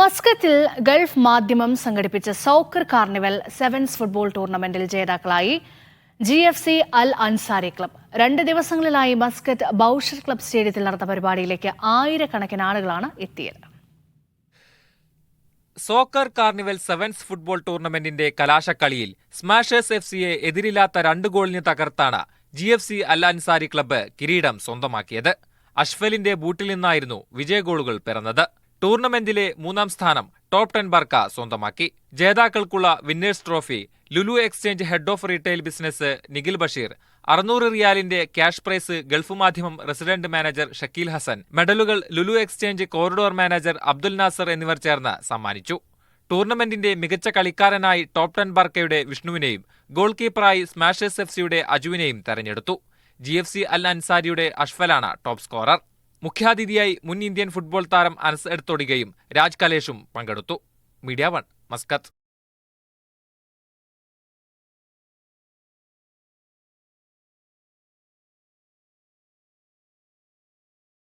മസ്കത്തിൽ Gulf മാധ്യമം സംഘടിപ്പിച്ച soccer carnival sevens football ടൂർണമെന്റിൽ ജേതാക്കളായി GFC അൽ അൻസാരി ക്ലബ്. 2 ദിവസങ്ങളിലായി മസ്കറ്റ് ബൗഷർ ക്ലബ് സ്റ്റേഡിയത്തിൽ നടന്ന പരിപാടിയിലേക്ക് ആയിരക്കണക്കിന് ആളുകളാണ് എത്തിയത്. സോക്കർ കാർണിവൽ സെവൻസ് ഫുട്ബോൾ ടൂർണമെന്റിന്റെ കലാശക്കളിയിൽ സ്മാഷേഴ്സ് FCയെ എതിരില്ലാത്ത 2 ഗോളിന് തകർത്താണ് GFC അൽ അൻസാരി ക്ലബ്ബ് കിരീടം സ്വന്തമാക്കിയത്. അഷ്ഫലിന്റെ ബൂട്ടിൽ നിന്നായിരുന്നു വിജയ ഗോളുകൾ പിറന്നത്. ടൂർണമെന്റിലെ 3ാം സ്ഥാനം ടോപ്പ് 10 ബർക്ക സ്വന്തമാക്കി. ജേതാക്കൾക്കുള്ള winners trophy Lulu exchange head of retail business Nikhil Basheer, 600 റിയാലിന്റെ cash prize Gulf Madhyamam resident manager Shakeel Hasan, മെഡലുകൾ Lulu exchange corridor manager Abdul Nasser എന്നിവർ ചേർന്ന് സമ്മാനിച്ചു. ടൂർണമെന്റിന്റെ മികച്ച കളിക്കാരനായി ടോപ്പ് 10 ബർക്കയുടെ വിഷ്ണുവിനെയും ഗോൾ കീപ്പറായി സ്മാഷേഴ്സ് FCയുടെ അജുവിനെയും തെരഞ്ഞെടുത്തു. GFC അൽ അൻസാരിയുടെ അഷ്ഫലാണ് ടോപ്പ് സ്കോറർ. മുഖ്യാതിഥിയായി മുൻ ഇന്ത്യൻ ഫുട്ബോൾ താരം അനസ് എടത്തൊടികയും രാജ് കലേഷും പങ്കെടുത്തു. Media 1 Muscat.